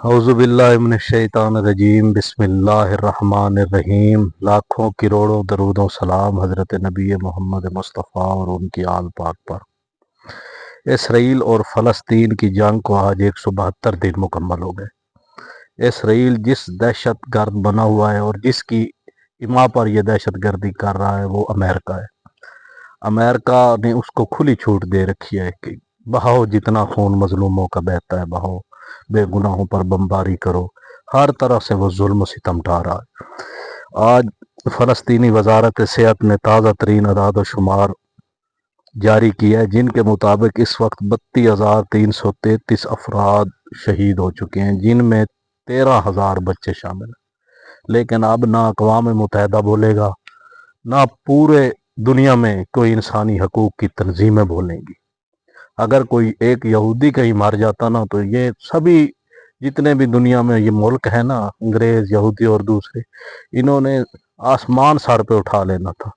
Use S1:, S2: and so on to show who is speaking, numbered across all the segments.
S1: اعوذ باللہ من الشیطان الرجیم بسم اللہ الرحمن الرحیم۔ لاکھوں کروڑوں درود و سلام حضرت نبی محمد مصطفیٰ اور ان کی آل پاک پر۔ اسرائیل اور فلسطین کی جنگ کو آج 172 دن مکمل ہو گئے۔ اسرائیل جس دہشت گرد بنا ہوا ہے اور جس کی اما پر یہ دہشت گردی کر رہا ہے وہ امریکہ ہے۔ امریکہ نے اس کو کھلی چھوٹ دے رکھی ہے کہ بہاؤ جتنا خون مظلوموں کا بہتا ہے بہاؤ، بے گناہوں پر بمباری کرو، ہر طرح سے وہ ظلم و ستم ڈھا رہا ہے۔ آج فلسطینی وزارت صحت نے تازہ ترین اعداد و شمار جاری کیا ہے، جن کے مطابق اس وقت 32,333 افراد شہید ہو چکے ہیں، جن میں 13,000 بچے شامل ہیں۔ لیکن اب نہ اقوام متحدہ بولے گا، نہ پورے دنیا میں کوئی انسانی حقوق کی تنظیمیں بولیں گی۔ اگر کوئی ایک یہودی کہیں مر جاتا نا تو یہ سبھی جتنے بھی دنیا میں یہ ملک ہے نا، انگریز، یہودی اور دوسرے، انہوں نے آسمان سر پہ اٹھا لینا تھا۔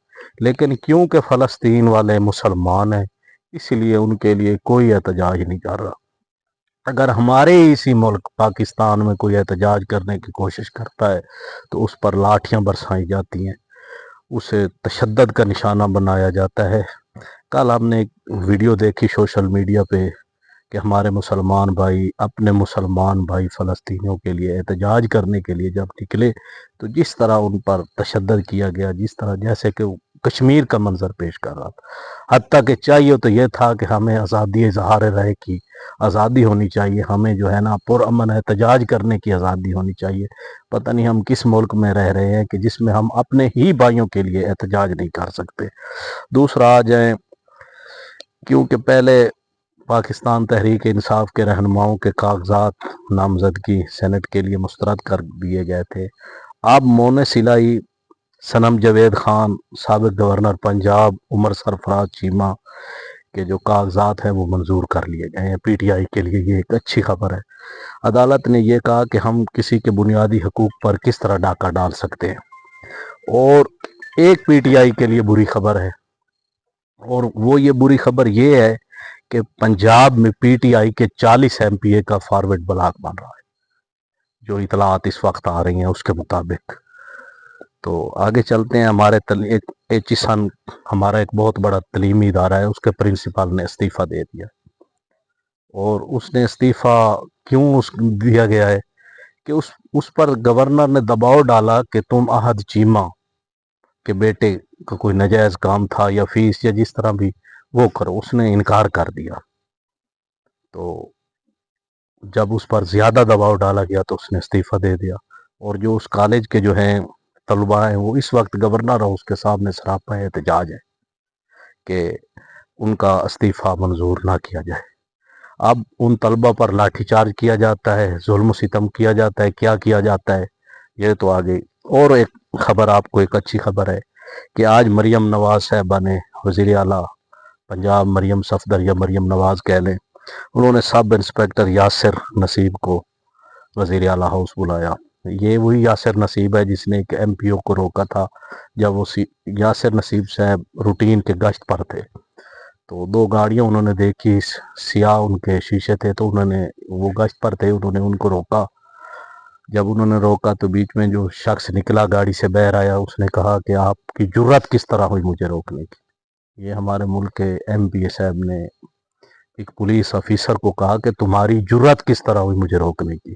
S1: لیکن کیونکہ فلسطین والے مسلمان ہیں اس لیے ان کے لیے کوئی احتجاج نہیں کر رہا۔ اگر ہمارے اسی ملک پاکستان میں کوئی احتجاج کرنے کی کوشش کرتا ہے تو اس پر لاٹھیاں برسائی جاتی ہیں، اسے تشدد کا نشانہ بنایا جاتا ہے۔ کل ہم نے ایک ویڈیو دیکھی سوشل میڈیا پہ کہ ہمارے مسلمان بھائی اپنے مسلمان بھائی فلسطینیوں کے لیے احتجاج کرنے کے لیے جب نکلے تو جس طرح ان پر تشدد کیا گیا، جس طرح جیسے کہ کشمیر کا منظر پیش کر رہا تھا۔ حتیٰ کہ چاہیے تو یہ تھا کہ ہمیں آزادی اظہار رائے کی آزادی ہونی چاہیے، ہمیں جو ہے نا پرامن احتجاج کرنے کی آزادی ہونی چاہیے۔ پتہ نہیں ہم کس ملک میں رہ رہے ہیں کہ جس میں ہم اپنے ہی بھائیوں کے لیے احتجاج نہیں کر سکتے۔ دوسرا آ جائیں، کیونکہ پہلے پاکستان تحریک انصاف کے رہنماؤں کے کاغذات نامزدگی سینٹ کے لیے مسترد کر دیے گئے تھے، اب مونس الہی، صنم جاوید خان، سابق گورنر پنجاب عمر سرفراز چیمہ کے جو کاغذات ہیں وہ منظور کر لیے گئے ہیں۔ پی ٹی آئی کے لیے یہ ایک اچھی خبر ہے۔ عدالت نے یہ کہا کہ ہم کسی کے بنیادی حقوق پر کس طرح ڈاکہ ڈال سکتے ہیں، اور ایک پی ٹی آئی کے لیے بری خبر ہے، اور وہ یہ بری خبر یہ ہے کہ پنجاب میں پی ٹی آئی کے 40 ایم پی اے کا فارورڈ بلاک بن رہا ہے، جو اطلاعات اس وقت آ رہی ہیں اس کے مطابق۔ تو آگے چلتے ہیں۔ ہمارے ایچیسن ہمارا ایک بہت بڑا تعلیمی ادارہ ہے، اس کے پرنسپل نے استعفیٰ دے دیا، اور اس نے استعفیٰ کیوں دیا گیا ہے کہ اس پر گورنر نے دباؤ ڈالا کہ تم احد چیمہ کے بیٹے کا کوئی ناجائز کام تھا یا فیس یا جس طرح بھی وہ کرو، اس نے انکار کر دیا۔ تو جب اس پر زیادہ دباؤ ڈالا گیا تو اس نے استعفیٰ دے دیا، اور جو اس کالج کے جو ہیں طلباء ہیں وہ اس وقت گورنر ہاؤس کے سامنے سراپا احتجاج ہے کہ ان کا استعفیٰ منظور نہ کیا جائے۔ اب ان طلباء پر لاٹھی چارج کیا جاتا ہے، ظلم و ستم کیا جاتا ہے، کیا کیا جاتا ہے یہ تو آگے۔ اور ایک خبر آپ کو، ایک اچھی خبر ہے کہ آج مریم نواز صاحبہ نے، وزیر اعلیٰ پنجاب مریم صفدر یا مریم نواز کہہ لیں، انہوں نے سب انسپیکٹر یاسر نصیب کو وزیر اعلیٰ ہاؤس بلایا۔ یہ وہی یاسر نصیب ہے جس نے ایک ایم پی او کو روکا تھا جب وہ یاسر نصیب صاحب روٹین کے گشت پر تھے، تو دو گاڑیاں انہوں نے دیکھی، سیاہ ان کے شیشے تھے، تو انہوں نے، وہ گشت پر تھے، انہوں نے ان کو روکا۔ جب انہوں نے روکا تو بیچ میں جو شخص نکلا گاڑی سے باہر آیا، اس نے کہا کہ آپ کی جرات کس طرح ہوئی مجھے روکنے کی۔ یہ ہمارے ملک کے ایم پی اے صاحب نے ایک پولیس آفیسر کو کہا کہ تمہاری جرات کس طرح ہوئی مجھے روکنے کی،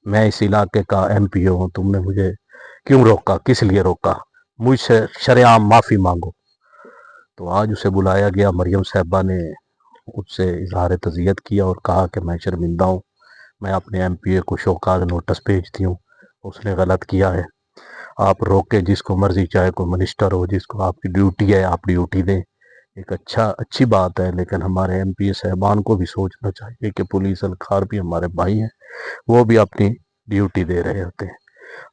S1: میں اس علاقے کا ایم پی او ہوں، تم نے مجھے کیوں روکا، کس لیے روکا، مجھ سے شرعام معافی مانگو۔ تو آج اسے بلایا گیا، مریم صاحبہ نے اس سے اظہار تعزیت کیا اور کہا کہ میں شرمندہ ہوں، میں اپنے ایم پی اے کو شوکاز نوٹس بھیجتی ہوں، اس نے غلط کیا ہے، آپ روکیں جس کو مرضی، چاہے کوئی منسٹر ہو، جس کو آپ کی ڈیوٹی ہے آپ ڈیوٹی دیں۔ ایک اچھی بات ہے، لیکن ہمارے ایم پی اے صاحبان کو بھی سوچنا چاہیے کہ پولیس اہلکار بھی ہمارے بھائی ہیں، وہ بھی اپنی ڈیوٹی دے رہے ہوتے ہیں۔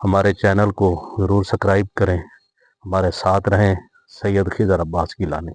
S1: ہمارے چینل کو ضرور سبسکرائب کریں، ہمارے ساتھ رہیں۔ سید خضر عباس گیلانی۔